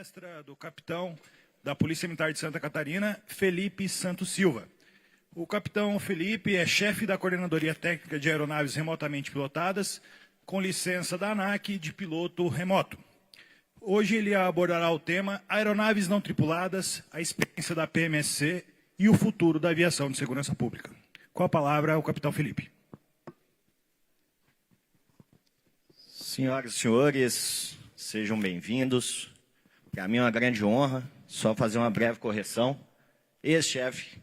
palestra do capitão da Polícia Militar de Santa Catarina, Felipe Santos Silva. O capitão Felipe é chefe da Coordenadoria Técnica de Aeronaves Remotamente Pilotadas, com licença da ANAC de piloto remoto. Hoje ele abordará o tema Aeronaves não tripuladas, a experiência da PMSC e o futuro da aviação de segurança pública. Com a palavra, o capitão Felipe. Senhoras e senhores, sejam bem-vindos. Para mim é uma grande honra, só fazer uma breve correção. Ex-chefe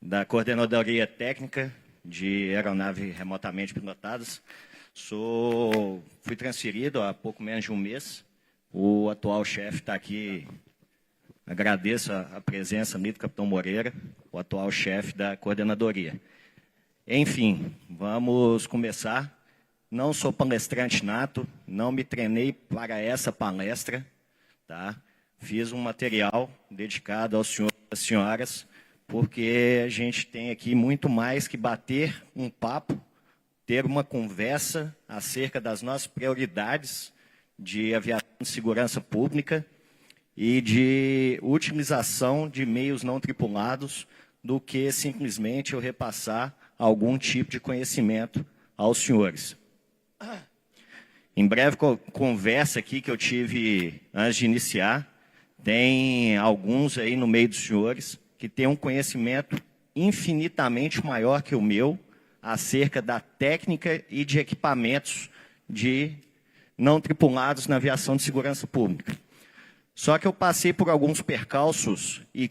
da Coordenadoria Técnica de Aeronaves Remotamente Pilotadas. Fui transferido há pouco menos de um mês. O atual chefe está aqui. Agradeço a presença ali do capitão Moreira, o atual chefe da coordenadoria. Enfim, vamos começar. Não sou palestrante nato, não me treinei para essa palestra, tá? Fiz um material dedicado aos senhores e às senhoras, porque a gente tem aqui muito mais que bater um papo, ter uma conversa acerca das nossas prioridades de aviação de segurança pública e de utilização de meios não tripulados, do que simplesmente eu repassar algum tipo de conhecimento aos senhores. Em breve conversa aqui que eu tive antes de iniciar, tem alguns aí no meio dos senhores que têm um conhecimento infinitamente maior que o meu acerca da técnica e de equipamentos de não tripulados na aviação de segurança pública. Só que eu passei por alguns percalços e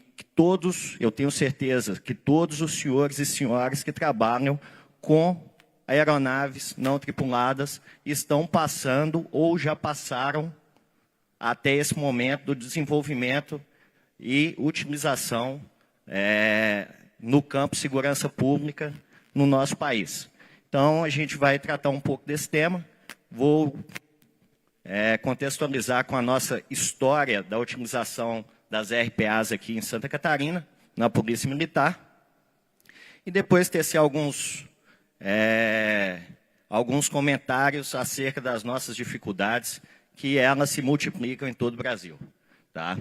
eu tenho certeza que todos os senhores e senhoras que trabalham com aeronaves não tripuladas estão passando ou já passaram até esse momento do desenvolvimento e utilização no campo de segurança pública no nosso país. Então, a gente vai tratar um pouco desse tema. Vou contextualizar com a nossa história da utilização das RPAs aqui em Santa Catarina, na Polícia Militar, e depois tecer alguns comentários acerca das nossas dificuldades, que elas se multiplicam em todo o Brasil. Tá?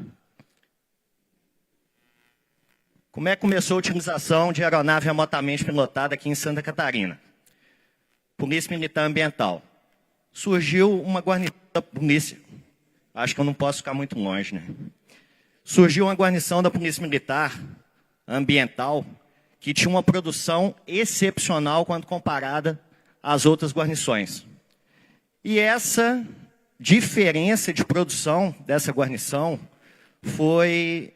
Como é que começou a utilização de aeronave remotamente pilotada aqui em Santa Catarina? Polícia Militar Ambiental. Surgiu uma guarnição da polícia. Acho que eu não posso ficar muito longe, né? Surgiu uma guarnição da Polícia Militar Ambiental que tinha uma produção excepcional quando comparada às outras guarnições. E essa diferença de produção dessa guarnição foi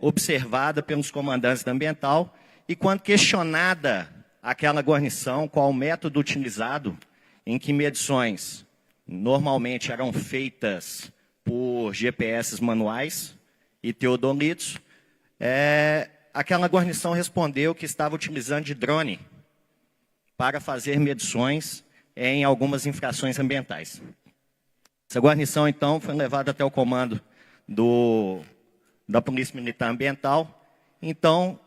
observada pelos comandantes da Ambiental, e quando questionada aquela guarnição, qual o método utilizado, em que medições normalmente eram feitas por GPS manuais e teodolitos, aquela guarnição respondeu que estava utilizando de drone para fazer medições em algumas infrações ambientais. Essa guarnição, então, foi levada até o comando da Polícia Militar Ambiental. Então,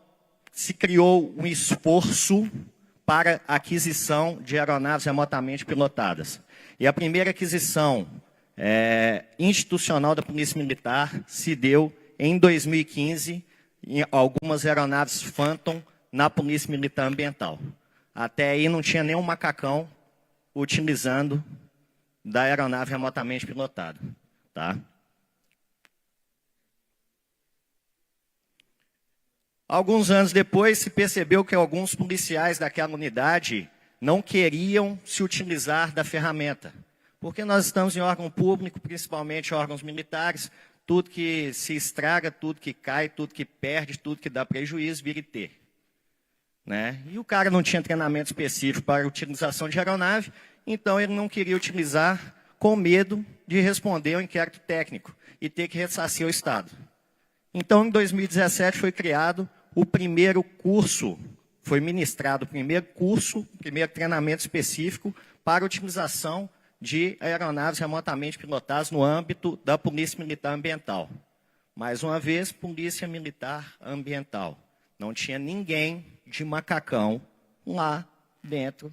se criou um esforço para a aquisição de aeronaves remotamente pilotadas. E a primeira aquisição institucional da Polícia Militar se deu em 2015, em algumas aeronaves Phantom na Polícia Militar Ambiental. Até aí não tinha nenhum macacão utilizando da aeronave remotamente pilotada. Tá? Alguns anos depois, se percebeu que alguns policiais daquela unidade não queriam se utilizar da ferramenta. Porque nós estamos em órgão público, principalmente órgãos militares, tudo que se estraga, tudo que cai, tudo que perde, tudo que dá prejuízo, vira IT. Né? E o cara não tinha treinamento específico para a utilização de aeronave, então ele não queria utilizar com medo de responder ao inquérito técnico e ter que ressarcir o Estado. Então, em 2017, foi criado o primeiro curso, foi ministrado o primeiro curso, o primeiro treinamento específico para a utilização de aeronaves remotamente pilotadas no âmbito da Polícia Militar Ambiental. Mais uma vez, Polícia Militar Ambiental. Não tinha ninguém de macacão lá dentro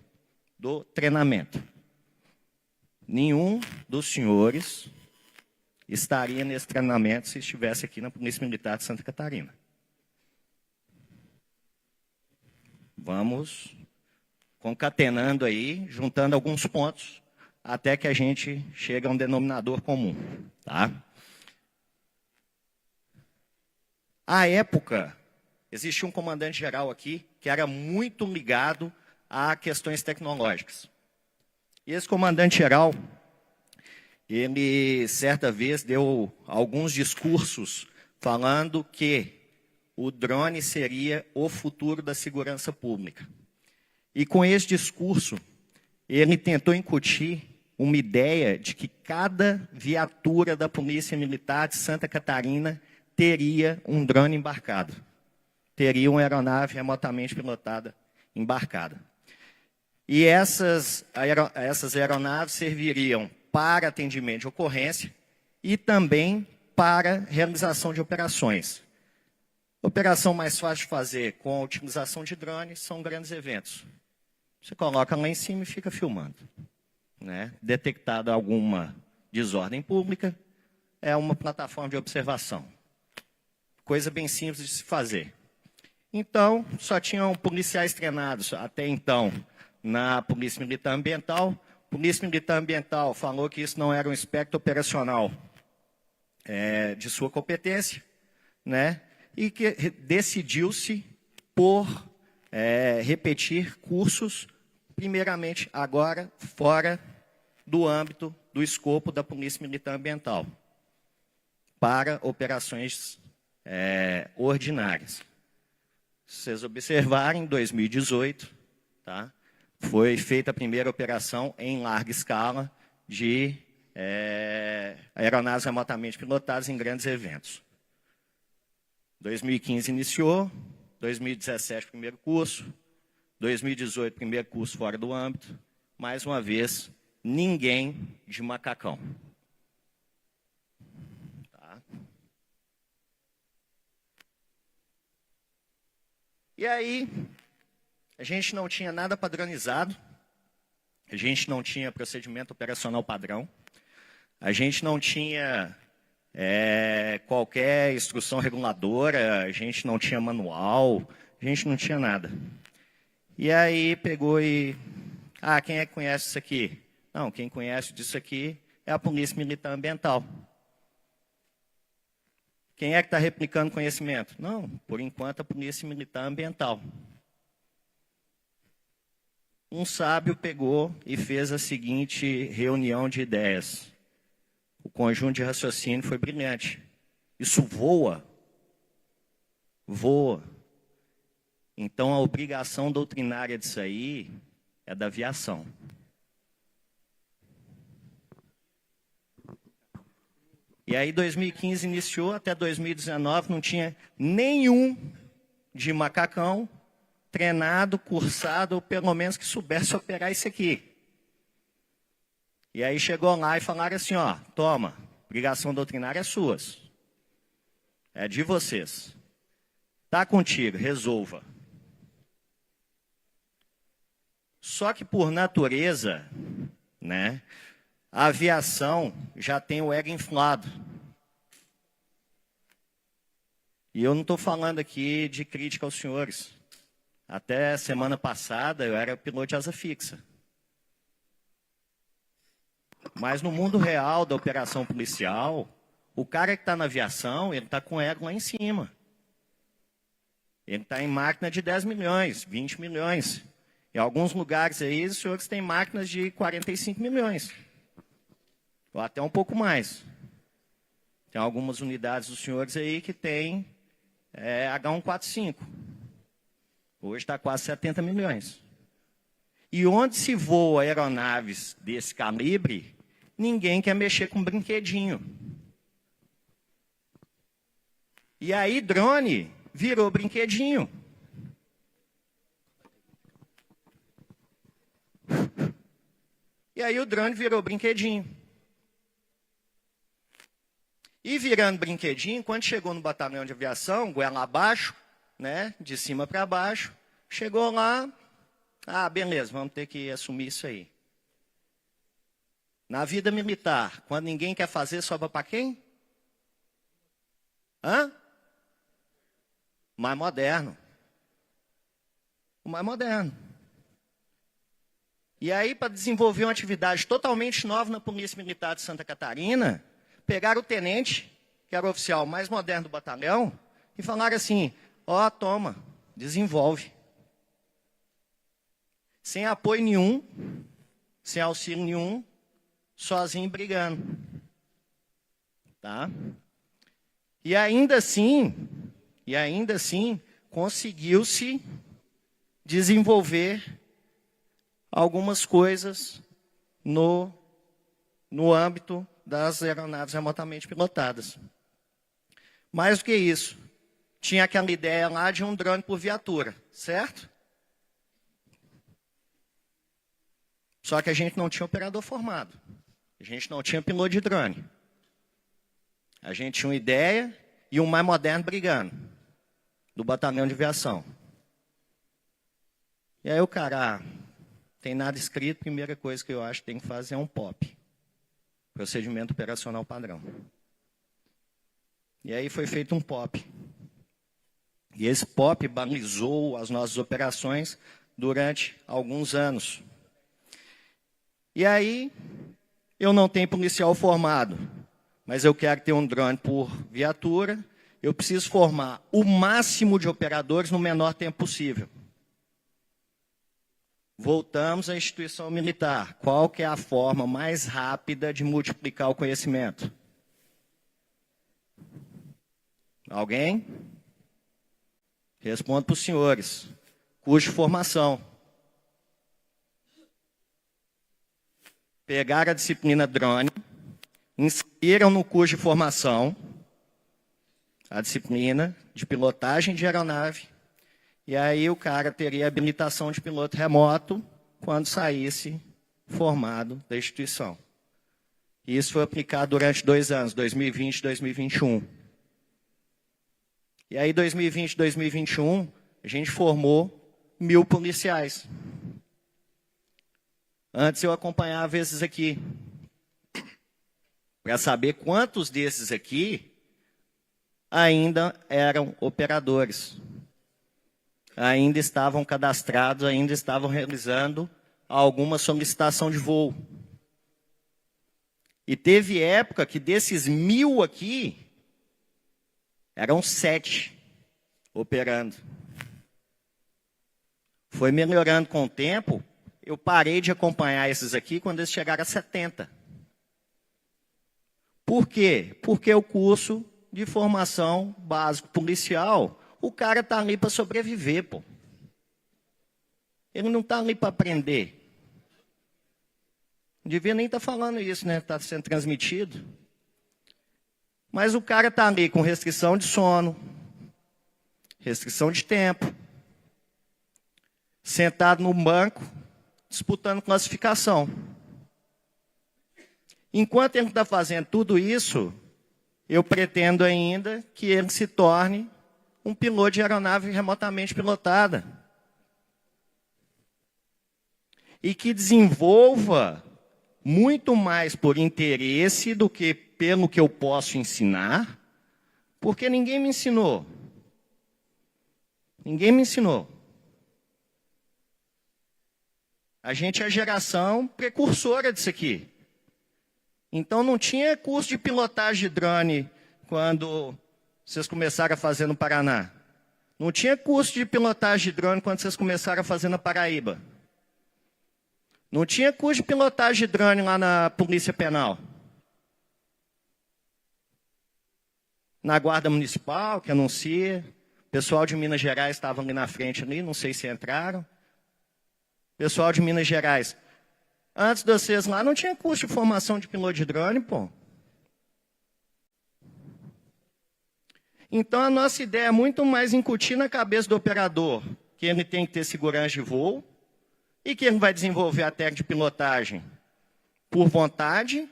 do treinamento. Nenhum dos senhores estaria nesse treinamento se estivesse aqui na Polícia Militar de Santa Catarina. Vamos concatenando aí, juntando alguns pontos, até que a gente chegue a um denominador comum. Tá? À época, existia um comandante-geral aqui que era muito ligado a questões tecnológicas. E esse comandante-geral, ele, certa vez, deu alguns discursos falando que o drone seria o futuro da segurança pública. E com esse discurso, ele tentou incutir uma ideia de que cada viatura da Polícia Militar de Santa Catarina teria um drone embarcado. Teria uma aeronave remotamente pilotada embarcada. E essas aeronaves serviriam para atendimento de ocorrência e também para realização de operações. Operação mais fácil de fazer com a utilização de drones são grandes eventos. Você coloca lá em cima e fica filmando. Né? Detectada alguma desordem pública, é uma plataforma de observação. Coisa bem simples de se fazer. Então, só tinham policiais treinados até então na Polícia Militar Ambiental. Polícia Militar Ambiental falou que isso não era um aspecto operacional de sua competência, né? E que decidiu-se por repetir cursos, primeiramente agora fora do âmbito do escopo da Polícia Militar Ambiental, para operações ordinárias. Se vocês observarem, em 2018, tá, foi feita a primeira operação em larga escala de aeronaves remotamente pilotadas em grandes eventos. 2015 iniciou, 2017 primeiro curso, 2018 primeiro curso fora do âmbito, mais uma vez, ninguém de macacão. Tá? E aí, a gente não tinha nada padronizado, a gente não tinha procedimento operacional padrão, a gente não tinha qualquer instrução reguladora, a gente não tinha manual, a gente não tinha nada. E aí pegou e... quem é que conhece isso aqui? Não, quem conhece disso aqui é a Polícia Militar Ambiental. Quem é que está replicando conhecimento? Não, por enquanto a Polícia Militar Ambiental. Um sábio pegou e fez a seguinte reunião de ideias. O conjunto de raciocínio foi brilhante. Isso voa. Voa. Então, a obrigação doutrinária disso aí é da aviação. E aí, 2015 iniciou, até 2019 não tinha nenhum de macacão treinado, cursado, ou pelo menos que soubesse operar isso aqui. E aí chegou lá e falaram assim, ó, toma, obrigação doutrinária é suas. É de vocês. Tá contigo, resolva. Só que por natureza, né, a aviação já tem o ego inflado. E eu não estou falando aqui de crítica aos senhores. Até semana passada eu era piloto de asa fixa. Mas no mundo real da operação policial, o cara que está na aviação, ele está com o ego lá em cima. Ele está em máquina de 10 milhões, 20 milhões. Em alguns lugares aí, os senhores têm máquinas de 45 milhões. Ou até um pouco mais. Tem algumas unidades dos senhores aí que tem H145. Hoje está quase 70 milhões. E onde se voa aeronaves desse calibre, ninguém quer mexer com brinquedinho. E aí drone virou brinquedinho. E aí o drone virou brinquedinho. E virando brinquedinho, quando chegou no batalhão de aviação, goela abaixo, né, de cima para baixo, chegou lá, beleza, vamos ter que assumir isso aí. Na vida militar, quando ninguém quer fazer, sobra para quem? Hã? Mais moderno. O mais moderno. E aí, para desenvolver uma atividade totalmente nova na Polícia Militar de Santa Catarina, pegaram o tenente, que era o oficial mais moderno do batalhão, e falaram assim, ó, toma, desenvolve. Sem apoio nenhum, sem auxílio nenhum, sozinho brigando. Tá? E ainda assim, conseguiu-se desenvolver algumas coisas no âmbito das aeronaves remotamente pilotadas. Mais do que isso, tinha aquela ideia lá de um drone por viatura, certo? Só que a gente não tinha operador formado. A gente não tinha piloto de drone. A gente tinha uma ideia e um mais moderno brigando, do batalhão de aviação. E aí o cara, tem nada escrito, primeira coisa que eu acho que tem que fazer é um POP. Procedimento Operacional Padrão. E aí foi feito um POP. E esse POP balizou as nossas operações durante alguns anos. E aí, eu não tenho policial formado, mas eu quero ter um drone por viatura, eu preciso formar o máximo de operadores no menor tempo possível. Voltamos à instituição militar. Qual que é a forma mais rápida de multiplicar o conhecimento? Alguém? Respondo para os senhores. Curso de formação. Pegaram a disciplina drone, inseriram no curso de formação a disciplina de pilotagem de aeronave, e aí o cara teria habilitação de piloto remoto quando saísse formado da instituição. E isso foi aplicado durante 2 anos, 2020 e 2021. E aí, 2020 e 2021, a gente formou 1.000 policiais. Antes eu acompanhava esses aqui, para saber quantos desses aqui ainda eram operadores. Ainda estavam cadastrados, ainda estavam realizando alguma solicitação de voo. E teve época que desses 1.000 aqui, eram 7 operando. Foi melhorando com o tempo, eu parei de acompanhar esses aqui quando eles chegaram a 70. Por quê? Porque o curso de formação básico policial, o cara está ali para sobreviver, pô. Ele não está ali para aprender. Não devia nem estar falando isso, né? Está sendo transmitido. Mas o cara está ali com restrição de sono, restrição de tempo, sentado no banco, disputando classificação. Enquanto ele está fazendo tudo isso, eu pretendo ainda que ele se torne um piloto de aeronave remotamente pilotada. E que desenvolva muito mais por interesse do que pelo que eu posso ensinar, porque ninguém me ensinou. Ninguém me ensinou. A gente é a geração precursora disso aqui. Então não tinha curso de pilotagem de drone quando vocês começaram a fazer no Paraná. Não tinha curso de pilotagem de drone quando vocês começaram a fazer na Paraíba. Não tinha curso de pilotagem de drone lá na Polícia Penal. Na Guarda Municipal, que anuncia. O pessoal de Minas Gerais estava ali na frente, ali, não sei se entraram. Pessoal de Minas Gerais. Antes de vocês lá, não tinha curso de formação de piloto de drone, pô. Então, a nossa ideia é muito mais incutir na cabeça do operador que ele tem que ter segurança de voo e que ele vai desenvolver a técnica de pilotagem por vontade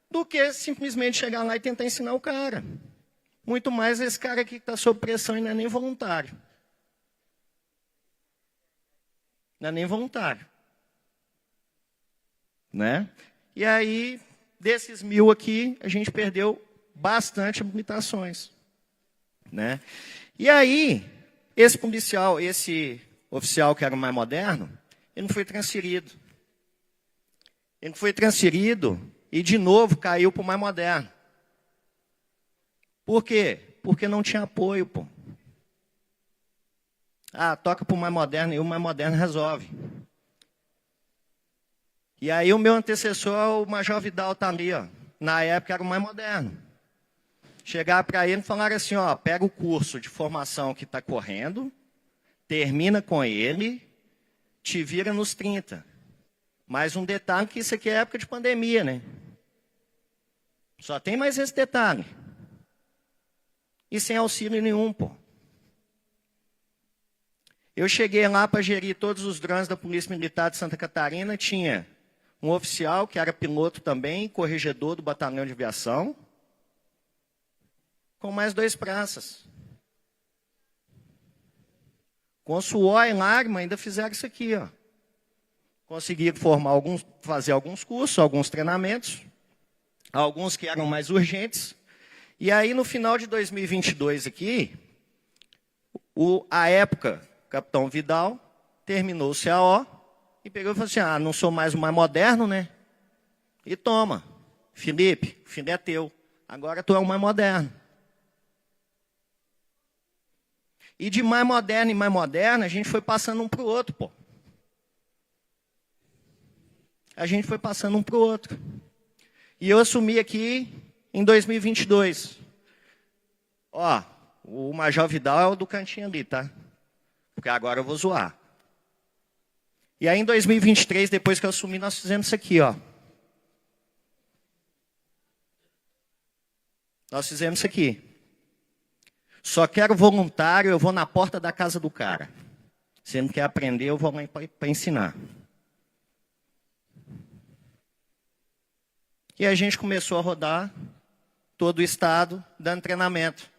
do que simplesmente chegar lá e tentar ensinar o cara. Muito mais esse cara aqui que está sob pressão e não é nem voluntário. Não é nem voluntário. Né? E aí, desses 1.000 aqui, a gente perdeu bastante habilitações, né? E aí, esse oficial que era o mais moderno, ele não foi transferido. Ele foi transferido e, de novo, caiu para o mais moderno. Por quê? Porque não tinha apoio, pô. Ah, toca para o mais moderno e o mais moderno resolve. E aí o meu antecessor, o Major Vidal, está ali, ó. Na época era o mais moderno. Chegaram para ele e falaram assim, ó, pega o curso de formação que está correndo, termina com ele, te vira nos 30. Mais um detalhe que isso aqui é época de pandemia, né? Só tem mais esse detalhe. E sem auxílio nenhum, pô. Eu cheguei lá para gerir todos os drones da Polícia Militar de Santa Catarina, tinha um oficial que era piloto também, corregedor do Batalhão de Aviação, com mais 2 praças. Com suor e lágrima ainda fizeram isso aqui, ó. Conseguiram fazer alguns cursos, alguns treinamentos, alguns que eram mais urgentes. E aí, no final de 2022 aqui, a época, o capitão Vidal terminou o CAO e pegou e falou assim, ah, não sou mais o mais moderno, né? E toma, Felipe, o filho é teu. Agora tu é o mais moderno. E de mais moderno em mais moderno, a gente foi passando um para o outro, pô. A gente foi passando um para o outro. E eu assumi aqui em 2022. Ó, o Major Vidal é o do cantinho ali, tá? Porque agora eu vou zoar. E aí em 2023, depois que eu assumi, nós fizemos isso aqui, ó. Nós fizemos isso aqui. Só quero voluntário, eu vou na porta da casa do cara. Se ele não quer aprender, eu vou lá para ensinar. E a gente começou a rodar todo o estado, dando treinamento.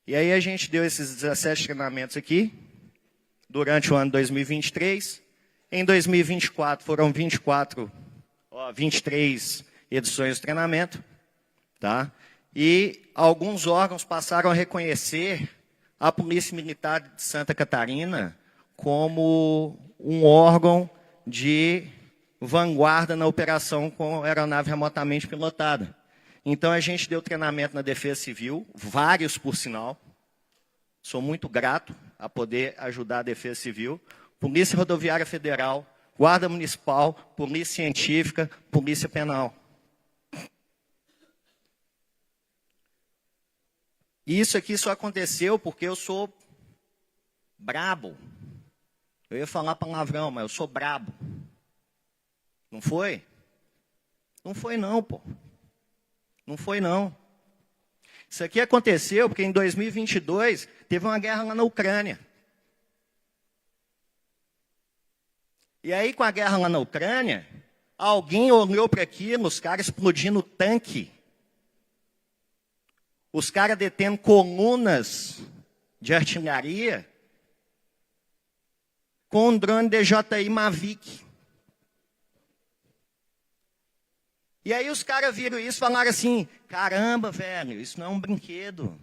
E aí a gente deu esses 17 treinamentos aqui, durante o ano 2023. Em 2024 foram 23 edições de treinamento. Tá? E alguns órgãos passaram a reconhecer a Polícia Militar de Santa Catarina como um órgão de vanguarda na operação com aeronave remotamente pilotada. Então, a gente deu treinamento na Defesa Civil, vários por sinal. Sou muito grato a poder ajudar a Defesa Civil. Polícia Rodoviária Federal, Guarda Municipal, Polícia Científica, Polícia Penal. E isso aqui só aconteceu porque eu sou brabo. Eu ia falar palavrão, mas eu sou brabo. Não foi? Não foi não, pô. Não foi não. Isso aqui aconteceu porque em 2022 teve uma guerra lá na Ucrânia. E aí com a guerra lá na Ucrânia, alguém olhou para aquilo, os caras explodindo tanque. Os caras detendo colunas de artilharia com um drone DJI Mavic. E aí os caras viram isso e falaram assim, caramba, velho, isso não é um brinquedo.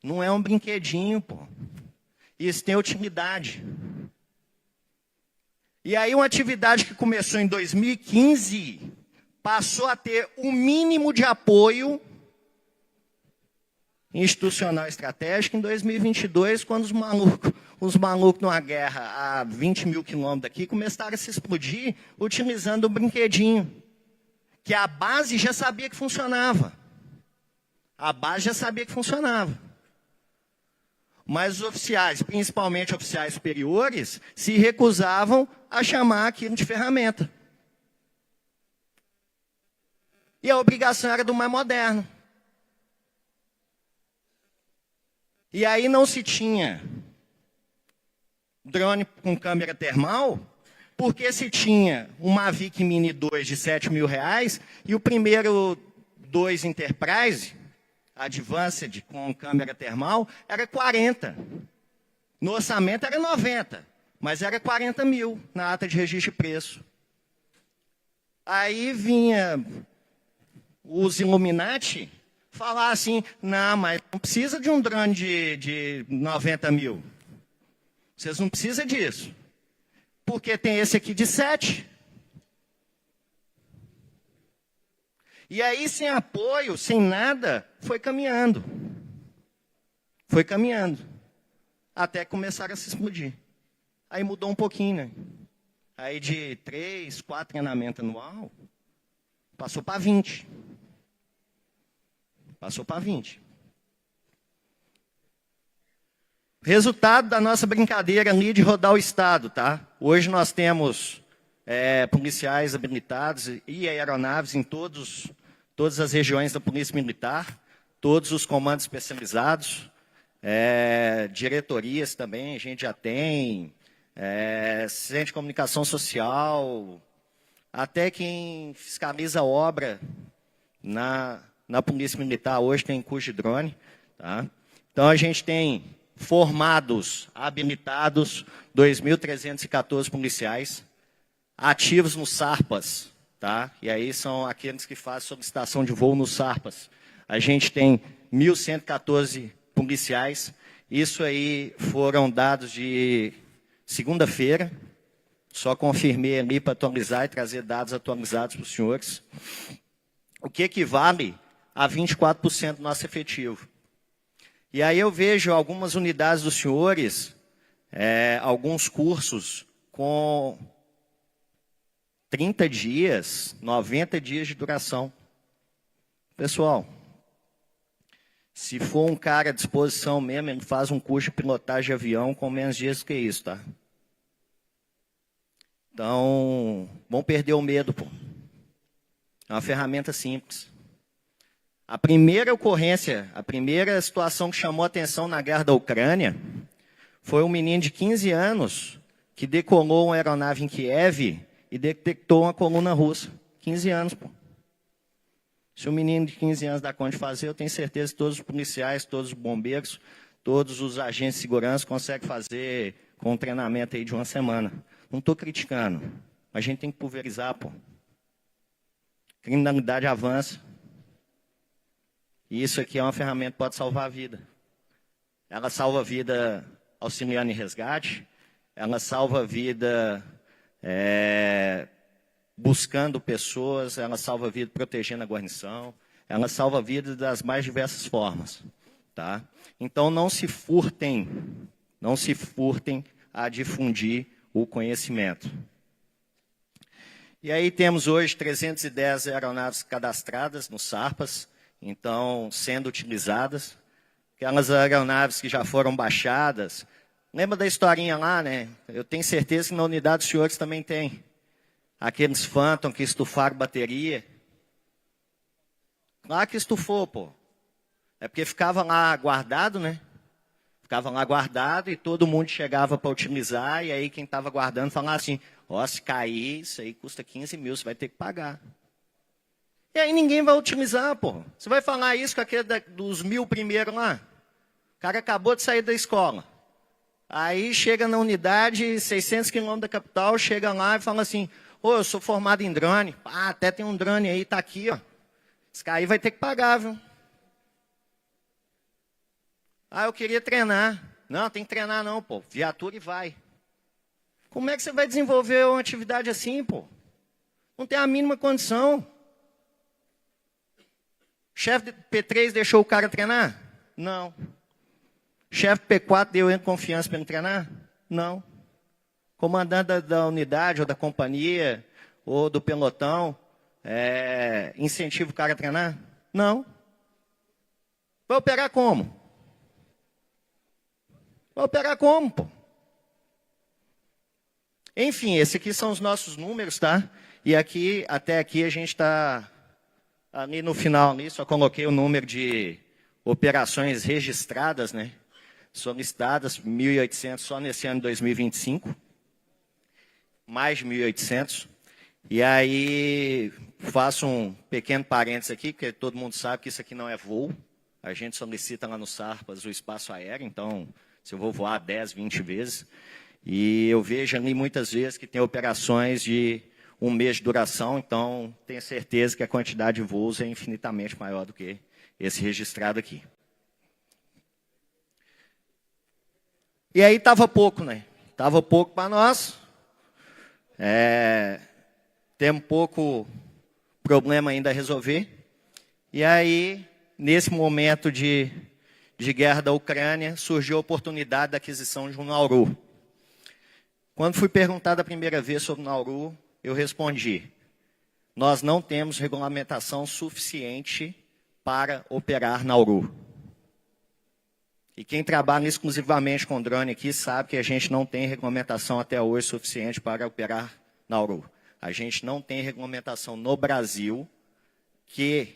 Não é um brinquedinho, pô. Isso tem utilidade. E aí uma atividade que começou em 2015, passou a ter um mínimo de apoio institucional estratégico em 2022, quando os malucos numa guerra a 20 mil quilômetros daqui começaram a se explodir utilizando o brinquedinho, que a base já sabia que funcionava. A base já sabia que funcionava. Mas os oficiais, principalmente oficiais superiores, se recusavam a chamar aquilo de ferramenta. E a obrigação era do mais moderno. E aí não se tinha drone com câmera termal, porque se tinha um Mavic Mini 2 de R$7.000 e o primeiro 2 Enterprise, Advanced com câmera termal, era 40. No orçamento era 90. mas era 40 mil na ata de registro de preço. Aí vinha os Illuminati falar assim, não, mas não precisa de um drone de 90 mil. Vocês não precisam disso. Porque tem esse aqui de 7. E aí, sem apoio, sem nada, foi caminhando. Foi caminhando. Até começaram a se explodir. Aí mudou um pouquinho, né? Aí de 3, 4 treinamentos anual, passou para 20. Passou para 20. Resultado da nossa brincadeira ali de rodar o Estado, tá? Hoje nós temos policiais habilitados e aeronaves em todas as regiões da Polícia Militar, todos os comandos especializados, diretorias também, a gente já tem, centro de comunicação social, até quem fiscaliza a obra na Polícia Militar hoje tem curso de drone. Tá? Então, a gente tem formados, habilitados, 2.314 policiais, ativos no SARPAS, tá? E aí são aqueles que fazem solicitação de voo no SARPAS. A gente tem 1.114 policiais, isso aí foram dados de segunda-feira, só confirmei ali para atualizar e trazer dados atualizados para os senhores, o que equivale a 24% do nosso efetivo. E aí eu vejo algumas unidades dos senhores, alguns cursos com 30 dias, 90 dias de duração. Pessoal, se for um cara à disposição mesmo, ele faz um curso de pilotagem de avião com menos dias do que isso, tá? Então, vão perder o medo, pô. É uma ferramenta simples. A primeira ocorrência, a primeira situação que chamou a atenção na guerra da Ucrânia foi um menino de 15 anos que decolou uma aeronave em Kiev e detectou uma coluna russa. 15 anos, pô. Se um menino de 15 anos dá conta de fazer, eu tenho certeza que todos os policiais, todos os bombeiros, todos os agentes de segurança conseguem fazer com um treinamento aí de uma semana. Não estou criticando, mas a gente tem que pulverizar, pô. Criminalidade avança. E isso aqui é uma ferramenta que pode salvar a vida. Ela salva a vida auxiliando em resgate, ela salva a vida buscando pessoas, ela salva a vida protegendo a guarnição, ela salva a vida das mais diversas formas. Tá? Então não se furtem a difundir o conhecimento. E aí temos hoje 310 aeronaves cadastradas no SARPAS, então, sendo utilizadas, aquelas aeronaves que já foram baixadas. Lembra da historinha lá, né? Eu tenho certeza que na unidade dos senhores também tem. Aqueles Phantom que estufaram bateria. Claro que estufou, pô. É porque ficava lá guardado, né? Ficava lá guardado e todo mundo chegava para utilizar, e aí quem estava guardando falava assim, ó, se cair, isso aí custa 15 mil, você vai ter que pagar. E aí ninguém vai utilizar, pô. Você vai falar isso com aquele dos 1000 primeiros lá? O cara acabou de sair da escola. Aí chega na unidade, 600 quilômetros da capital, chega lá e fala assim, ô, eu sou formado em drone. Ah, até tem um drone aí, tá aqui, ó. Esse cara aí vai ter que pagar, viu? Ah, eu queria treinar. Não, tem que treinar não, pô. Viatura e vai. Como é que você vai desenvolver uma atividade assim, pô? Não tem a mínima condição. Chefe P3 deixou o cara treinar? Não. Chefe P4 deu ele confiança para ele treinar? Não. Comandante da unidade, ou da companhia, ou do pelotão, incentiva o cara a treinar? Não. Vai operar como? Vai operar como, pô? Enfim, esses aqui são os nossos números, tá? E aqui, até aqui, a gente está... Ali no final, ali, só coloquei o número de operações registradas, né? Solicitadas, 1.800 só nesse ano de 2025. Mais de 1.800. E aí, faço um pequeno parênteses aqui, porque todo mundo sabe que isso aqui não é voo. A gente solicita lá no SARPAS o espaço aéreo, então, se eu vou voar 10, 20 vezes. E eu vejo ali muitas vezes que tem operações de 1 mês de duração, então tenho certeza que a quantidade de voos é infinitamente maior do que esse registrado aqui. E aí estava pouco, né? Estava pouco para nós. Temos pouco problema ainda a resolver. E aí, nesse momento de guerra da Ucrânia, surgiu a oportunidade da aquisição de um Nauru. Quando fui perguntado a primeira vez sobre o Nauru, eu respondi: nós não temos regulamentação suficiente para operar Nauru. E quem trabalha exclusivamente com drone aqui sabe que a gente não tem regulamentação até hoje suficiente para operar Nauru. A gente não tem regulamentação no Brasil que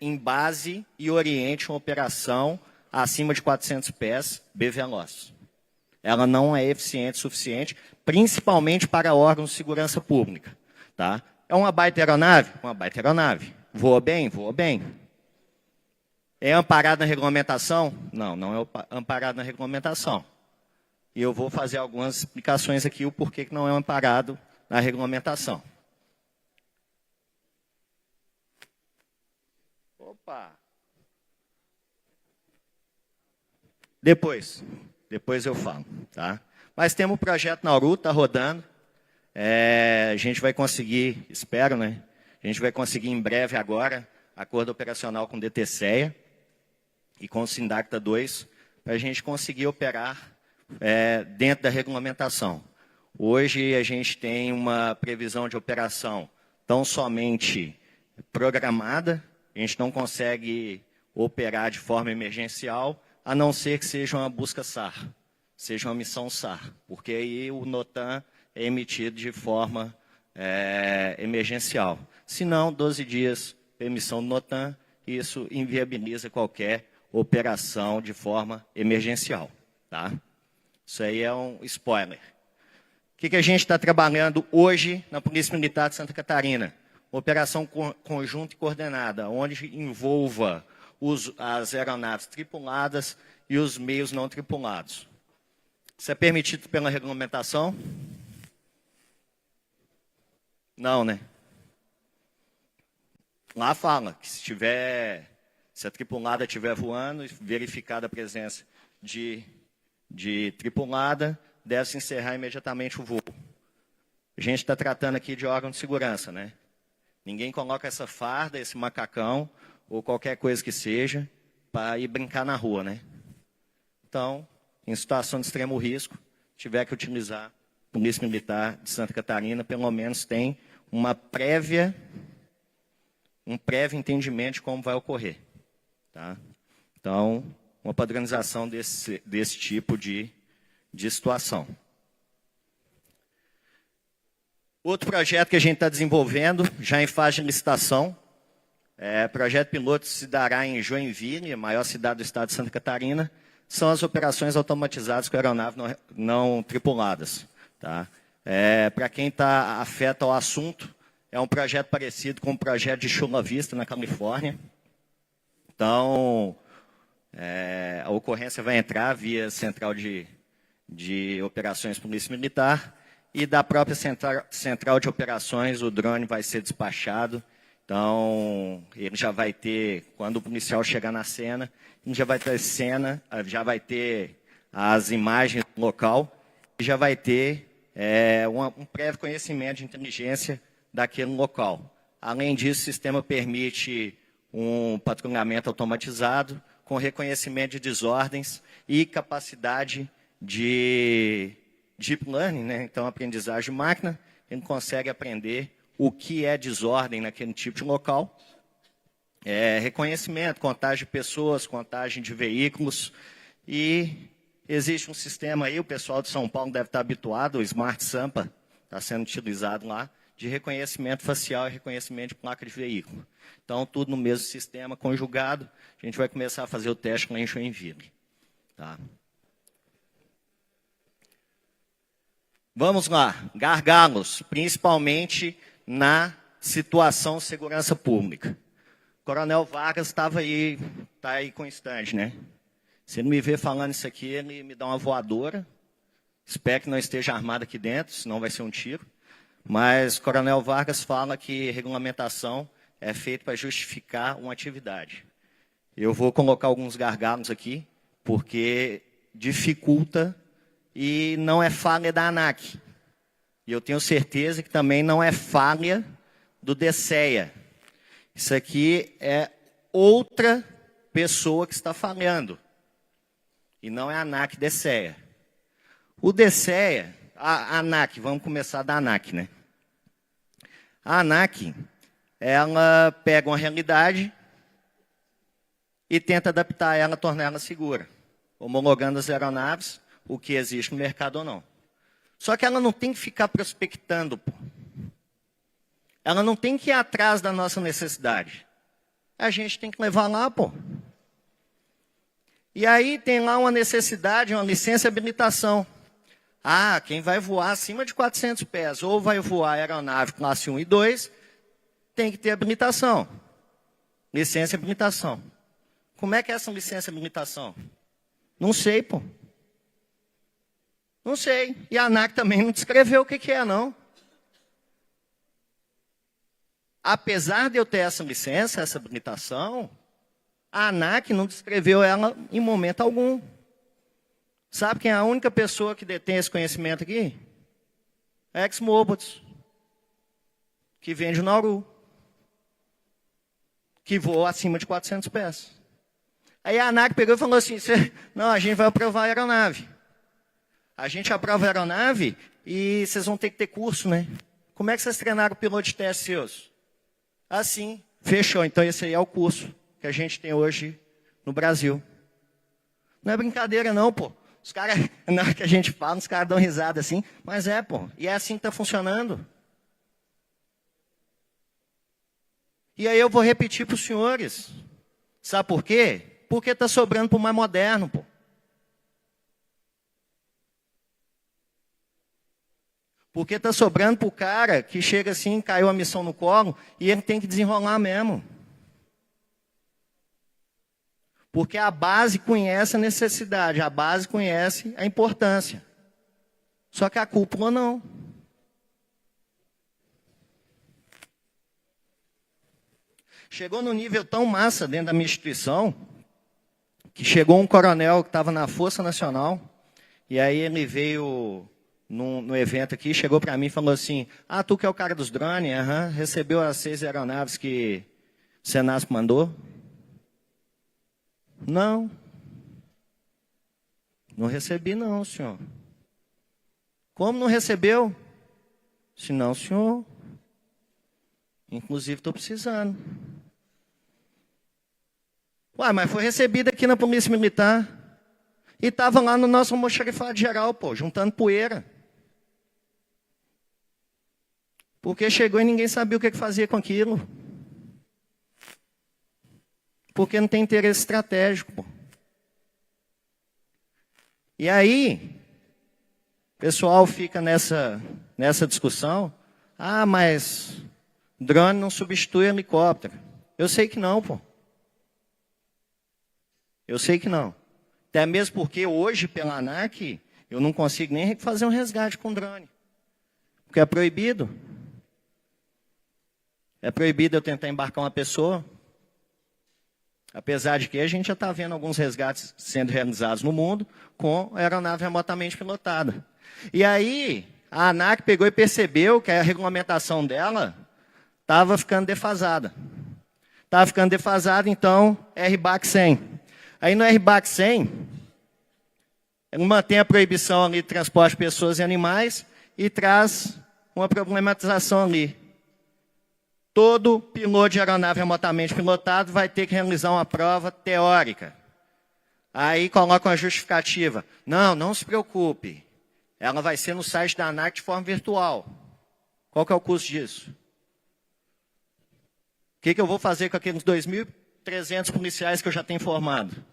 embase e oriente uma operação acima de 400 pés BVLOS. Ela não é eficiente o suficiente, principalmente para órgãos de segurança pública. Tá? É uma baita aeronave? Uma baita aeronave. Voa bem? Voa bem. É amparado na regulamentação? Não, não é amparado na regulamentação. E eu vou fazer algumas explicações aqui o porquê que não é amparado na regulamentação. Opa! Depois eu falo, tá? Mas temos o projeto Nauru, está rodando. A gente vai conseguir, espero, né? A gente vai conseguir em breve agora, acordo operacional com o DTCEA e com o Sindacta 2, para a gente conseguir operar dentro da regulamentação. Hoje a gente tem uma previsão de operação tão somente programada, a gente não consegue operar de forma emergencial, a não ser que seja uma busca SAR, seja uma missão SAR, porque aí o NOTAM é emitido de forma emergencial. Se não, 12 dias para emissão do NOTAM, isso inviabiliza qualquer operação de forma emergencial. Tá? Isso aí é um spoiler. O que a gente está trabalhando hoje na Polícia Militar de Santa Catarina? Operação conjunta e coordenada, onde envolva as aeronaves tripuladas e os meios não tripulados. Isso é permitido pela regulamentação? Não, né? Lá fala que se a tripulada estiver voando e verificada a presença de tripulada, deve-se encerrar imediatamente o voo. A gente está tratando aqui de órgão de segurança, né? Ninguém coloca essa farda, esse macacão, ou qualquer coisa que seja, para ir brincar na rua, né? Então, em situação de extremo risco, tiver que utilizar a Polícia Militar de Santa Catarina, pelo menos tem um prévio entendimento de como vai ocorrer. Tá? Então, uma padronização desse tipo de situação. Outro projeto que a gente está desenvolvendo, já em fase de licitação, projeto piloto se dará em Joinville, a maior cidade do estado de Santa Catarina, são as operações automatizadas com aeronaves não tripuladas. Tá? Para quem está afeto ao assunto, é um projeto parecido com o projeto de Chula Vista, na Califórnia. Então, a ocorrência vai entrar via central de operações Polícia Militar, e da própria central de operações o drone vai ser despachado. Então, ele já vai ter, quando o policial chegar na cena, ele já vai ter já vai ter as imagens do local, e já vai ter um prévio conhecimento de inteligência daquele local. Além disso, o sistema permite um patrulhamento automatizado, com reconhecimento de desordens e capacidade de deep learning, né? Então, aprendizagem de máquina, ele consegue aprender o que é desordem naquele tipo de local. Reconhecimento, contagem de pessoas, contagem de veículos. E existe um sistema aí, o pessoal de São Paulo deve estar habituado, o Smart Sampa, está sendo utilizado lá, de reconhecimento facial e reconhecimento de placa de veículo. Então, tudo no mesmo sistema, conjugado. A gente vai começar a fazer o teste lá em Joinville. Tá? Vamos lá, gargalos, principalmente na situação de segurança pública. O Coronel Vargas está aí com o stand, né? Se ele me ver falando isso aqui, ele me dá uma voadora, Espero que não esteja armado aqui dentro, senão vai ser um tiro. Mas o Coronel Vargas fala que regulamentação é feita para justificar uma atividade. Eu vou colocar alguns gargalos aqui, porque dificulta e não é falha da ANAC. E eu tenho certeza que também não é falha do DCEA. Isso aqui é outra pessoa que está falhando. E não é a ANAC DCEA. O DCEA, a ANAC, vamos começar da ANAC, né? A ANAC, ela pega uma realidade e tenta adaptar ela, tornar ela segura, homologando as aeronaves, o que existe no mercado ou não. Só que ela não tem que ficar prospectando, pô. Ela não tem que ir atrás da nossa necessidade. A gente tem que levar lá, pô. E aí tem lá uma necessidade, uma licença e habilitação. Ah, quem vai voar acima de 400 pés, ou vai voar aeronave classe 1 e 2, tem que ter habilitação. Licença e habilitação. Como é que é essa licença e habilitação? Não sei, pô. Não sei. E a ANAC também não descreveu o que é, não. Apesar de eu ter essa licença, essa habilitação, a ANAC não descreveu ela em momento algum. Sabe quem é a única pessoa que detém esse conhecimento aqui? A ExMobiles, que vende o Nauru, que voa acima de 400 pés. Aí a ANAC pegou e falou assim, não, a gente vai aprovar a aeronave. A gente aprova a aeronave e vocês vão ter que ter curso, né? Como é que vocês treinaram o piloto de teste seus? Assim, fechou. Então esse aí é o curso que a gente tem hoje no Brasil. Não é brincadeira não, pô. Os caras, na hora que a gente fala, os caras dão risada assim, mas é, pô. E é assim que está funcionando. E aí eu vou repetir para os senhores. Sabe por quê? Porque está sobrando para o mais moderno, pô. Porque está sobrando para o cara que chega assim, caiu a missão no colo, e ele tem que desenrolar mesmo. Porque a base conhece a necessidade, a base conhece a importância. Só que a cúpula não. Chegou no nível tão massa dentro da minha instituição, que chegou um coronel que estava na Força Nacional, e aí ele veio no evento aqui, chegou para mim e falou assim, ah, tu que é o cara dos drones, recebeu as 6 aeronaves que o Senasp mandou? Não. Não recebi não, senhor. Como não recebeu? Se não, senhor. Inclusive, estou precisando. Uai, mas foi recebida aqui na Polícia Militar. E estava lá no nosso almoxarifado geral, pô, juntando poeira. Porque chegou e ninguém sabia o que fazia com aquilo. Porque não tem interesse estratégico, pô. E aí, o pessoal fica nessa discussão. Ah, mas drone não substitui helicóptero. Eu sei que não, pô. Eu sei que não. Até mesmo porque hoje, pela ANAC, eu não consigo nem fazer um resgate com drone. Porque é proibido. É proibido eu tentar embarcar uma pessoa. Apesar de que a gente já está vendo alguns resgates sendo realizados no mundo com aeronave remotamente pilotada. E aí, a ANAC pegou e percebeu que a regulamentação dela estava ficando defasada. Estava ficando defasada, então, RBAC 100. Aí no RBAC 100, ele mantém a proibição ali de transporte de pessoas e animais e traz uma problematização ali. Todo piloto de aeronave remotamente pilotado vai ter que realizar uma prova teórica. Aí coloca uma justificativa. Não, não se preocupe. Ela vai ser no site da ANAC de forma virtual. Qual que é o custo disso? O que eu vou fazer com aqueles 2.300 policiais que eu já tenho formado?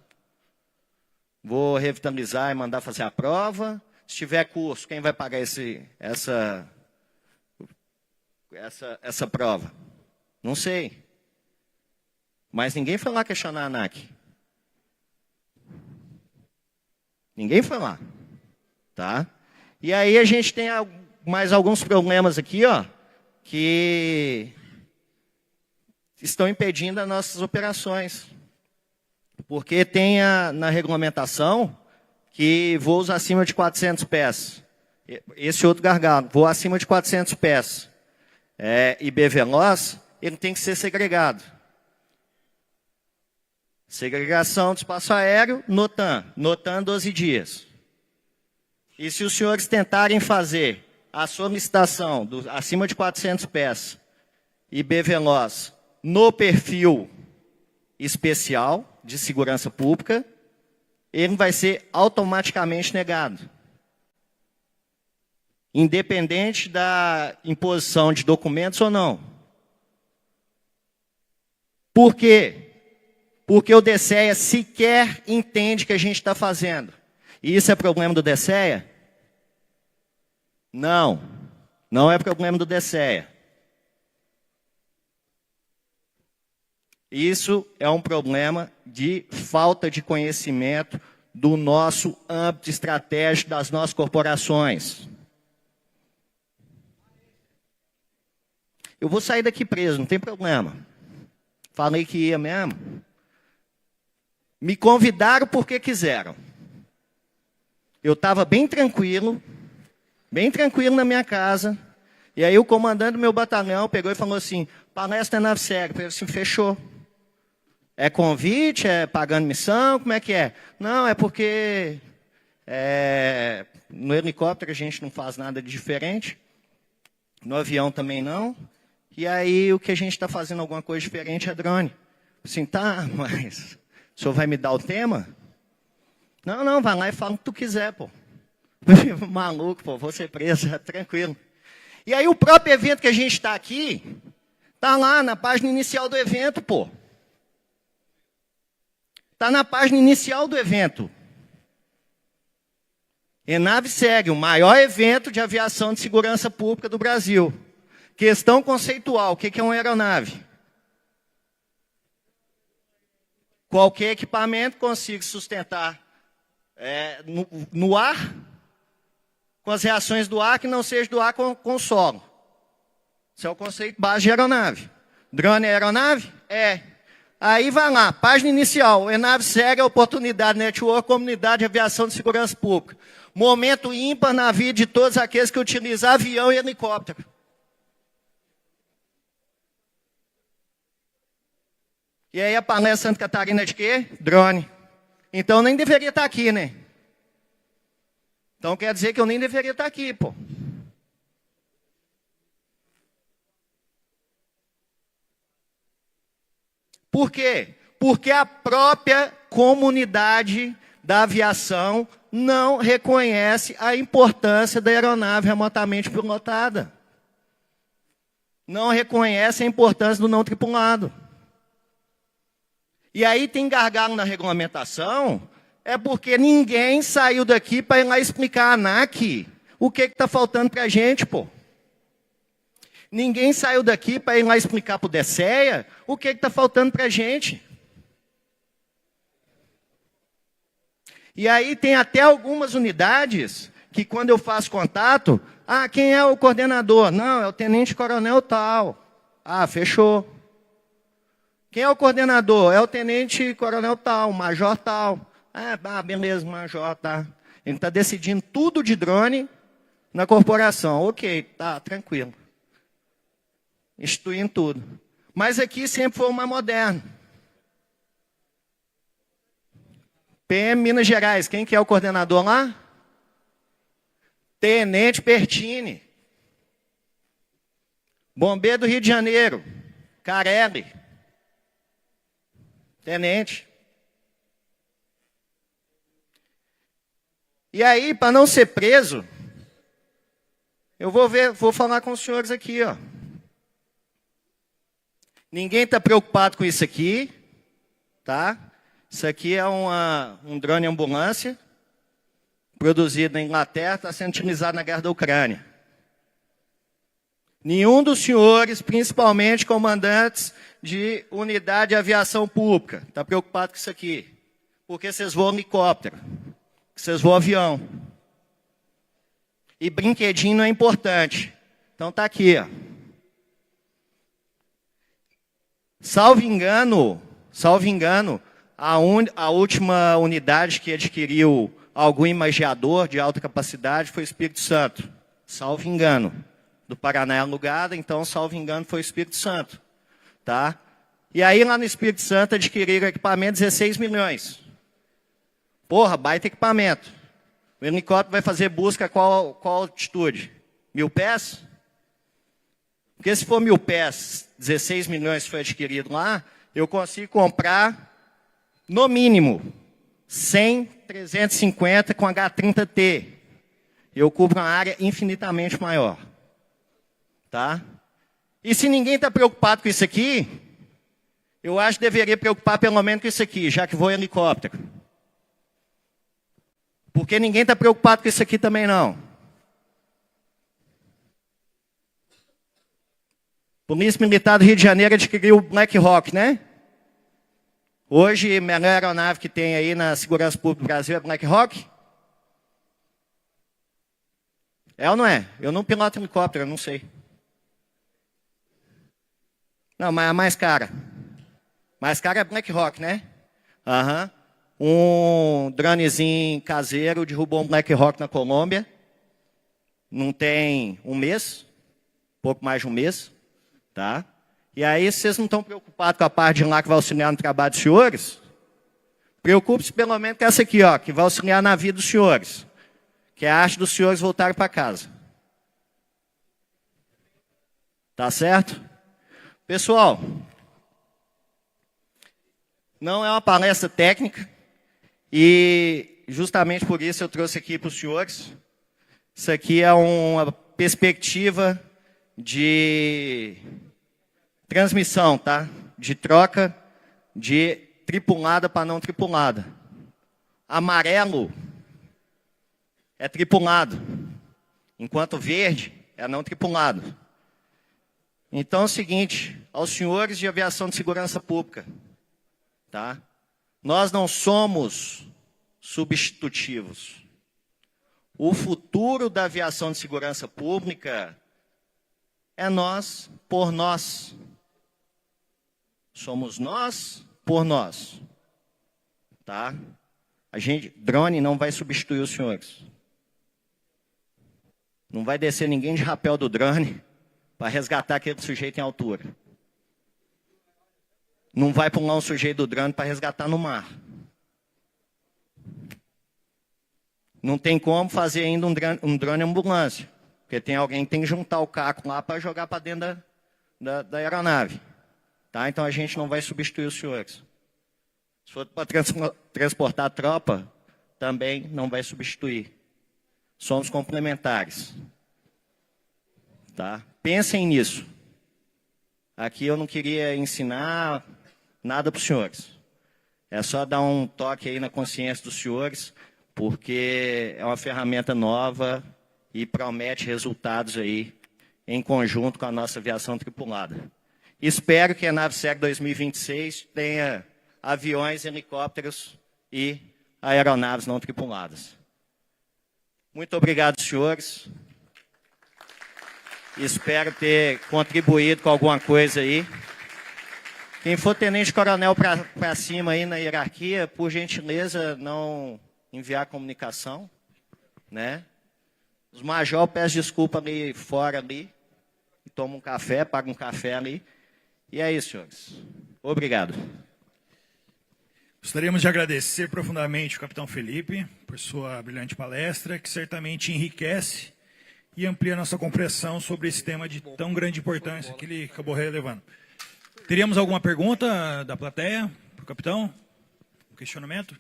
Vou revitalizar e mandar fazer a prova. Se tiver curso, quem vai pagar essa prova? Não sei. Mas ninguém foi lá questionar a ANAC. Ninguém foi lá. Tá? E aí a gente tem mais alguns problemas aqui, ó, que estão impedindo as nossas operações. Porque tem na regulamentação que voos acima de 400 pés. Esse outro gargalo, voo acima de 400 pés. E B-Veloz, ele tem que ser segregado. Segregação do espaço aéreo, NOTAM. NOTAM 12 dias. E se os senhores tentarem fazer a solicitação acima de 400 pés e B-Veloz no perfil especial de segurança pública, ele vai ser automaticamente negado. Independente da imposição de documentos ou não. Por quê? Porque o DSEA sequer entende o que a gente está fazendo. E isso é problema do DSEA? Não. Não é problema do DSEA. Isso é um problema de falta de conhecimento do nosso âmbito estratégico das nossas corporações. Eu vou sair daqui preso, não tem problema. Falei que ia mesmo. Me convidaram porque quiseram. Eu estava bem tranquilo na minha casa. E aí o comandante do meu batalhão pegou e falou assim, palestra na NAVSEG. Eu falei assim, fechou. É convite, é pagando missão, como é que é? Não, é porque no helicóptero a gente não faz nada de diferente. No avião também não. E aí o que a gente está fazendo alguma coisa diferente é drone. Assim, tá, mas o senhor vai me dar o tema? Não, vai lá e fala o que tu quiser, pô. Maluco, pô, vou ser preso, tranquilo. E aí o próprio evento que a gente está aqui, tá lá na página inicial do evento, pô. Está na página inicial do evento. ENAVSEG, o maior evento de aviação de segurança pública do Brasil. Questão conceitual, o que é uma aeronave? Qualquer equipamento consiga sustentar no ar, com as reações do ar, que não seja do ar com o solo. Esse é o conceito base de aeronave. Drone é aeronave? É. Aí vai lá, página inicial, ENAVSEG, Oportunidade Network, Comunidade de Aviação de Segurança Pública. Momento ímpar na vida de todos aqueles que utilizam avião e helicóptero. E aí a palestra Santa Catarina de quê? Drone. Então nem deveria estar aqui, né? Então quer dizer que eu nem deveria estar aqui, pô. Por quê? Porque a própria comunidade da aviação não reconhece a importância da aeronave remotamente pilotada. Não reconhece a importância do não tripulado. E aí tem gargalo na regulamentação, é porque ninguém saiu daqui para ir lá explicar à ANAC o que está faltando para a gente, pô. Ninguém saiu daqui para ir lá explicar para o DSEA o que está faltando para a gente. E aí tem até algumas unidades que quando eu faço contato, quem é o coordenador? Não, é o tenente-coronel tal. Fechou. Quem é o coordenador? É o tenente-coronel tal, major tal. Beleza, major, tá. Ele está decidindo tudo de drone na corporação. Ok, tá, tranquilo. Instituindo tudo. Mas aqui sempre foi o mais moderno. PM Minas Gerais, quem que é o coordenador lá? Tenente Pertini. Bombeiro do Rio de Janeiro, Carelli. Tenente. E aí, para não ser preso, eu vou falar com os senhores aqui, ó. Ninguém está preocupado com isso aqui, tá? Isso aqui é um drone ambulância, produzido na Inglaterra, está sendo utilizado na guerra da Ucrânia. Nenhum dos senhores, principalmente comandantes de unidade de aviação pública, está preocupado com isso aqui. Porque vocês voam helicóptero, vocês voam avião. E brinquedinho não é importante. Então tá aqui, ó. Salvo engano, a última unidade que adquiriu algum imagiador de alta capacidade foi o Espírito Santo. Salvo engano. Do Paraná é alugada, então, salvo engano, foi o Espírito Santo. Tá? E aí, lá no Espírito Santo, adquiriram equipamento 16 milhões. Porra, baita equipamento. O helicóptero vai fazer busca a qual altitude? 1.000 pés? Porque se for 1.000 pés, 16 milhões foi adquirido lá, eu consigo comprar, no mínimo, 100, 350 com H30T. Eu cubro uma área infinitamente maior. Tá? E se ninguém está preocupado com isso aqui, eu acho que deveria preocupar pelo menos com isso aqui, já que voa helicóptero. Porque ninguém está preocupado com isso aqui também não. Polícia Militar do Rio de Janeiro adquiriu o Black Hawk, né? Hoje, a melhor aeronave que tem aí na segurança pública do Brasil é Black Hawk? É ou não é? Eu não piloto helicóptero, eu não sei. Não, mas a mais cara. Mais cara é Black Hawk, né? Aham. Um dronezinho caseiro derrubou um Black Hawk na Colômbia. Não tem um mês, pouco mais de um mês. Tá? E aí, se vocês não estão preocupados com a parte de lá que vai auxiliar no trabalho dos senhores, preocupe-se pelo menos com essa aqui, ó, que vai auxiliar na vida dos senhores. Que é a arte dos senhores voltarem para casa. Tá certo? Pessoal, não é uma palestra técnica e justamente por isso eu trouxe aqui para os senhores. Isso aqui é uma perspectiva de transmissão, tá? De troca de tripulada para não tripulada. Amarelo é tripulado, enquanto verde é não tripulado. Então é o seguinte, aos senhores de aviação de segurança pública, tá? Nós não somos substitutivos. O futuro da aviação de segurança pública é nós por nós. Somos nós por nós. Tá? Drone não vai substituir os senhores. Não vai descer ninguém de rapel do drone para resgatar aquele sujeito em altura. Não vai pular um sujeito do drone para resgatar no mar. Não tem como fazer ainda um drone ambulância. Porque tem alguém que tem que juntar o caco lá para jogar para dentro da aeronave. Tá? Então a gente não vai substituir os senhores. Se for para transportar tropa, também não vai substituir. Somos complementares. Tá? Pensem nisso. Aqui eu não queria ensinar nada para os senhores. É só dar um toque aí na consciência dos senhores, porque é uma ferramenta nova e promete resultados aí em conjunto com a nossa aviação tripulada. Espero que a NAVSEG 2026 tenha aviões, helicópteros e aeronaves não tripuladas. Muito obrigado, senhores. Espero ter contribuído com alguma coisa aí. Quem for tenente-coronel para cima aí na hierarquia, por gentileza, não enviar comunicação, né? Os major, peço desculpa ali fora ali, toma um café, paga um café ali. E é isso, senhores. Obrigado. Gostaríamos de agradecer profundamente o capitão Felipe por sua brilhante palestra, que certamente enriquece e amplia nossa compreensão sobre esse tema de tão grande importância que ele acabou relevando. Teríamos alguma pergunta da plateia para o capitão? Um questionamento?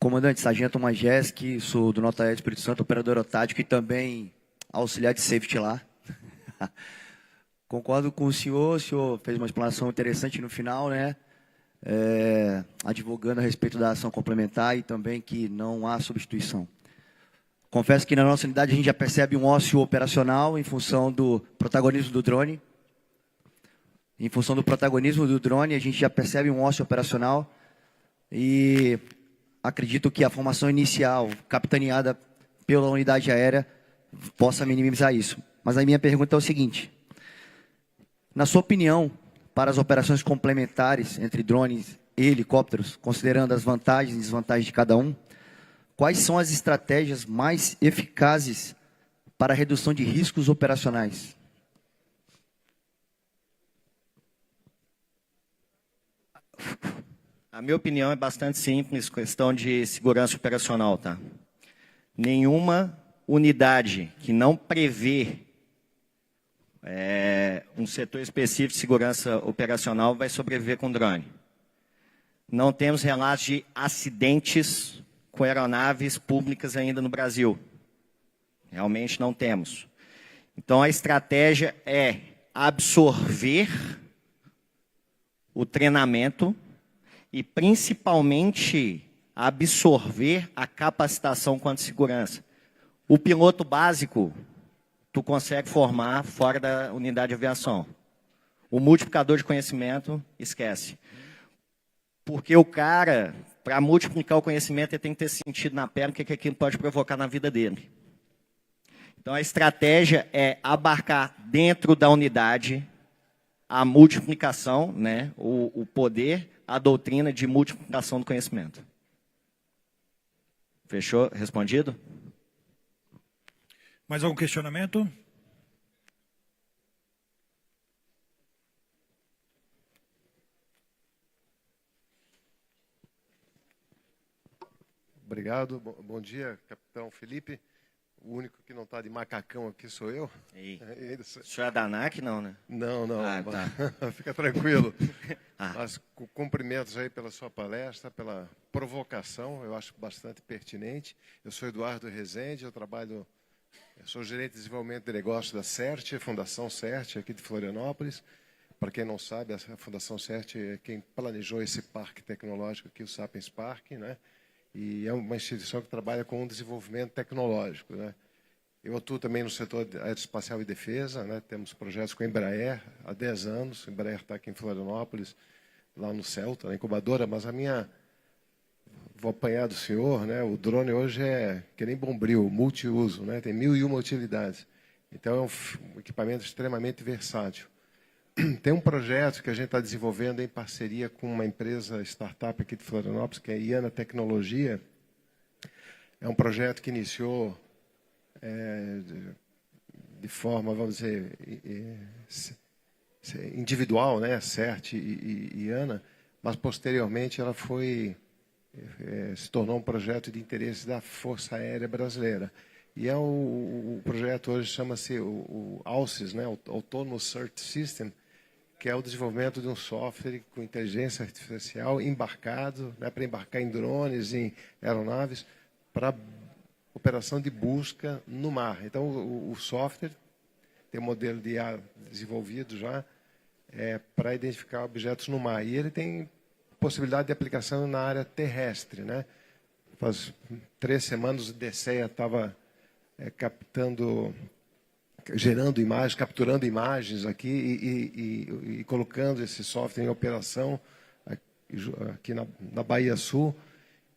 Comandante Sargento Majeski, sou do Nota E do Espírito Santo, operador tático e também auxiliar de safety lá. Concordo com o senhor fez uma explanação interessante no final, né? Advogando a respeito da ação complementar e também que não há substituição. Confesso que na nossa unidade a gente já percebe um ócio operacional em função do protagonismo do drone. em função do protagonismo do drone, a gente já percebe um ócio operacional e acredito que a formação inicial, capitaneada pela unidade aérea, possa minimizar isso. Mas a minha pergunta é o seguinte: na sua opinião, para as operações complementares entre drones e helicópteros, considerando as vantagens e desvantagens de cada um, quais são as estratégias mais eficazes para a redução de riscos operacionais? A minha opinião é bastante simples, questão de segurança operacional, tá? Nenhuma unidade que não prevê um setor específico de segurança operacional vai sobreviver com drone. Não temos relatos de acidentes com aeronaves públicas ainda no Brasil. Realmente não temos. Então, a estratégia é absorver o treinamento e, principalmente, absorver a capacitação quanto à segurança. O piloto básico, tu consegue formar fora da unidade de aviação. O multiplicador de conhecimento, esquece. Porque o cara, para multiplicar o conhecimento, ele tem que ter sentido na perna o que aquilo pode provocar na vida dele. Então, a estratégia é abarcar dentro da unidade a multiplicação, né, o poder, a doutrina de multiplicação do conhecimento. Fechou? Respondido? Mais algum questionamento? Obrigado. Bom dia, capitão Felipe. O único que não está de macacão aqui sou eu. O senhor é da ANAC, não, né? Não, não. Ah, tá. Fica tranquilo. Ah. Mas cumprimentos aí pela sua palestra, pela provocação, eu acho bastante pertinente. Eu sou Eduardo Rezende, eu sou gerente de desenvolvimento de negócios da CERT, Fundação CERT, aqui de Florianópolis. Para quem não sabe, a Fundação CERT é quem planejou esse parque tecnológico aqui, o Sapiens Park, né? E é uma instituição que trabalha com o desenvolvimento tecnológico, né? Eu atuo também no setor aeroespacial e defesa, né? Temos projetos com a Embraer há 10 anos. A Embraer está aqui em Florianópolis, lá no Celta, na incubadora, mas vou apanhar do senhor, né? O drone hoje é que nem bombril, multiuso, né? Tem 1001 utilidades. Então, é um equipamento extremamente versátil. Tem um projeto que a gente está desenvolvendo em parceria com uma empresa startup aqui de Florianópolis, que é a Iana Tecnologia. É um projeto que iniciou de forma, vamos dizer, individual, né, CERT e Iana, mas posteriormente ela se tornou um projeto de interesse da Força Aérea Brasileira. E o projeto hoje chama-se o AUSYS, né, Autonomous Search System, que é o desenvolvimento de um software com inteligência artificial embarcado, né, para embarcar em drones, em aeronaves, para operação de busca no mar. Então, o software tem um modelo de IA desenvolvido já para identificar objetos no mar. E ele tem possibilidade de aplicação na área terrestre, né? Faz 3 semanas o DCEA estava gerando imagens, capturando imagens aqui e colocando esse software em operação aqui na Bahia Sul.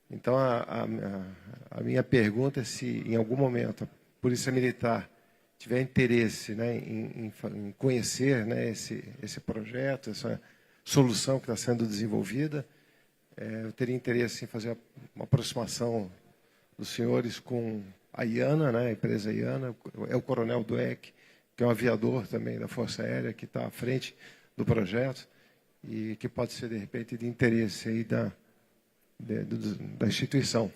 Então, a minha pergunta é se, em algum momento, a Polícia Militar tiver interesse, né, em conhecer, né, esse projeto, essa solução que está sendo desenvolvida, eu teria interesse em fazer uma aproximação dos senhores com a Iana, né, a empresa Iana, é o Coronel Dweck, que é um aviador também da Força Aérea, que está à frente do projeto e que pode ser, de repente, de interesse aí da instituição.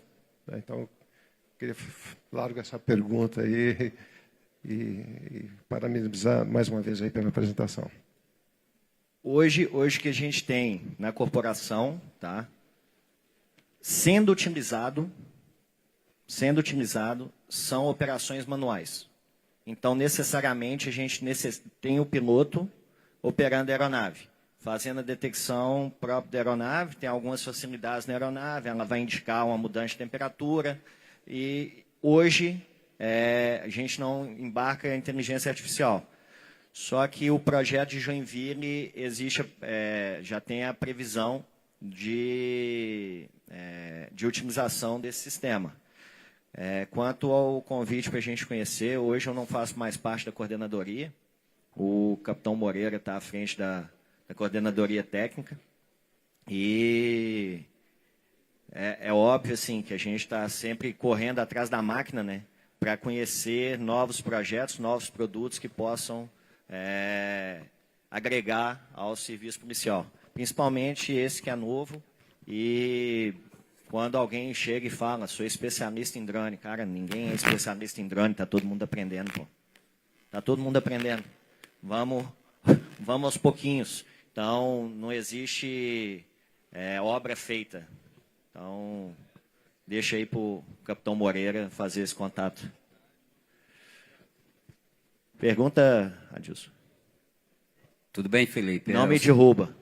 Então, eu queria largo essa pergunta aí e parabenizar mais uma vez aí pela apresentação. Hoje que a gente tem na corporação, tá, sendo utilizado são operações manuais. Então, necessariamente, a gente tem o piloto operando a aeronave, fazendo a detecção própria da aeronave, tem algumas facilidades na aeronave, ela vai indicar uma mudança de temperatura, e hoje a gente não embarca a inteligência artificial. Só que o projeto de Joinville já tem a previsão de utilização desse sistema. Quanto ao convite para a gente conhecer, hoje eu não faço mais parte da coordenadoria. O capitão Moreira está à frente da coordenadoria técnica. E é óbvio assim, que a gente está sempre correndo atrás da máquina, né, para conhecer novos projetos, novos produtos que possam agregar ao serviço policial. Principalmente esse que é novo. E quando alguém chega e fala, sou especialista em drone, cara, ninguém é especialista em drone, está todo mundo aprendendo, pô. Está todo mundo aprendendo. Vamos aos pouquinhos. Então, não existe obra feita. Então, deixa aí para o capitão Moreira fazer esse contato. Pergunta, Adilson. Tudo bem, Felipe? Não me derruba.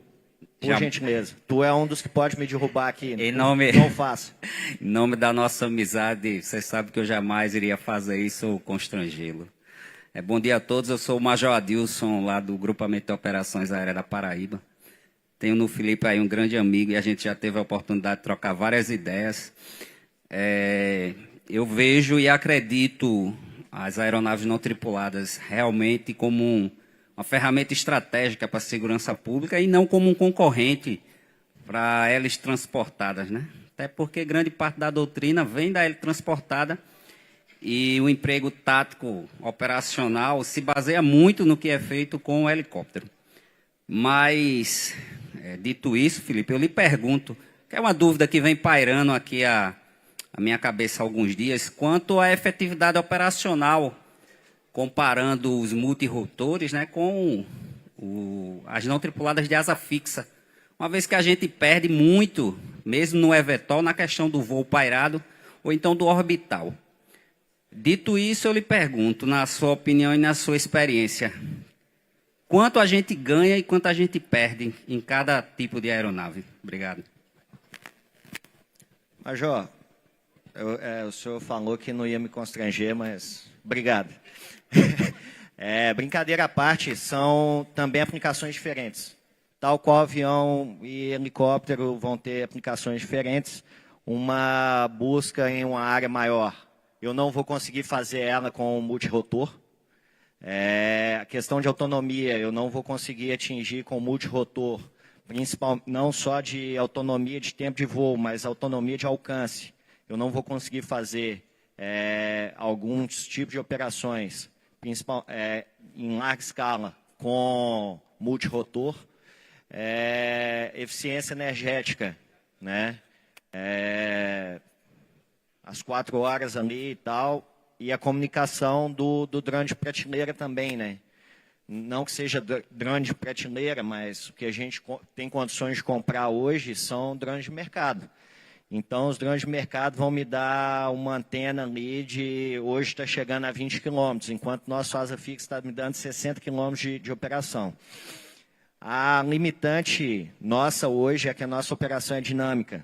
Por gentileza. Tu é um dos que pode me derrubar aqui. Não faça. Em nome da nossa amizade, você sabe que eu jamais iria fazer isso ou constrangê-lo. Bom dia a todos, eu sou o Major Adilson, lá do Grupamento de Operações Aéreas da Paraíba. Tenho no Felipe aí um grande amigo e a gente já teve a oportunidade de trocar várias ideias. Eu vejo e acredito as aeronaves não tripuladas realmente como uma ferramenta estratégica para a segurança pública e não como um concorrente para hélices transportadas, né? Até porque grande parte da doutrina vem da hélice transportada e o emprego tático operacional se baseia muito no que é feito com o helicóptero. Mas, dito isso, Felipe, eu lhe pergunto, que é uma dúvida que vem pairando aqui a minha cabeça há alguns dias, quanto à efetividade operacional, comparando os multirotores, né, com as não tripuladas de asa fixa. Uma vez que a gente perde muito, mesmo no eVTOL, na questão do voo pairado ou então do orbital. Dito isso, eu lhe pergunto, na sua opinião e na sua experiência, quanto a gente ganha e quanto a gente perde em cada tipo de aeronave? Obrigado. Major, o senhor falou que não ia me constranger, mas obrigado. Brincadeira à parte, são também aplicações diferentes. Tal qual avião e helicóptero vão ter aplicações diferentes. Uma busca em uma área maior, eu não vou conseguir fazer ela com o multirotor. A questão de autonomia, eu não vou conseguir atingir com o multirotor, não só de autonomia de tempo de voo, mas autonomia de alcance. Eu não vou conseguir fazer alguns tipos de operações em larga escala com multirotor. Eficiência energética, né? As 4 horas ali e tal, e a comunicação do drone de prateleira também, né? Não que seja drone de prateleira, mas o que a gente tem condições de comprar hoje são drones de mercado. Então, os drones de mercado vão me dar uma antena ali hoje está chegando a 20 km, enquanto nosso asa fixa está me dando 60 km de operação. A limitante nossa hoje é que a nossa operação é dinâmica.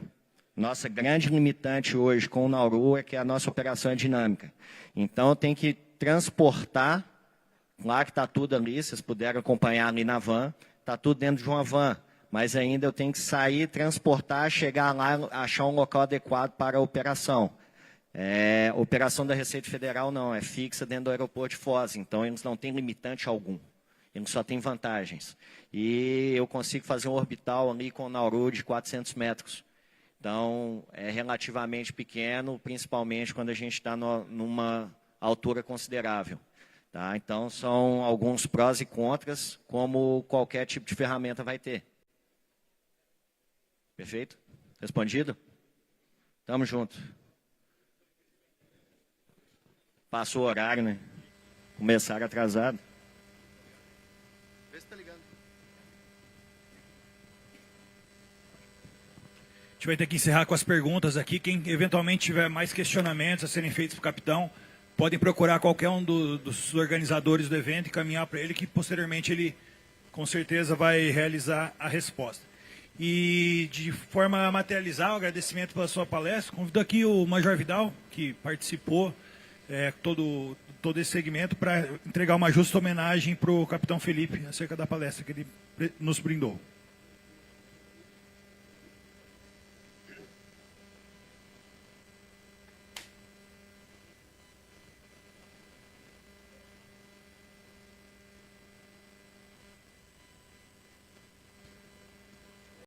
Nossa grande limitante hoje com o Nauru é que a nossa operação é dinâmica. Então, tem que transportar, claro que está tudo ali, vocês puderam acompanhar ali na van, está tudo dentro de uma van. Mas ainda eu tenho que sair, transportar, chegar lá, achar um local adequado para a operação. Operação da Receita Federal não, é fixa dentro do aeroporto de Foz, então eles não têm limitante algum, eles só têm vantagens. E eu consigo fazer um orbital ali com o Nauru de 400 metros. Então, é relativamente pequeno, principalmente quando a gente está numa altura considerável. Tá? Então, são alguns prós e contras, como qualquer tipo de ferramenta vai ter. Perfeito? Respondido? Tamo junto. Passou o horário, né? Começaram atrasado. Vê se tá ligado. A gente vai ter que encerrar com as perguntas aqui. Quem eventualmente tiver mais questionamentos a serem feitos para o capitão, podem procurar qualquer um dos organizadores do evento e caminhar para ele, que posteriormente ele com certeza vai realizar a resposta. E de forma a materializar o agradecimento pela sua palestra, convido aqui o Major Vidal, que participou todo esse segmento para entregar uma justa homenagem para o capitão Felipe acerca da palestra que ele nos brindou.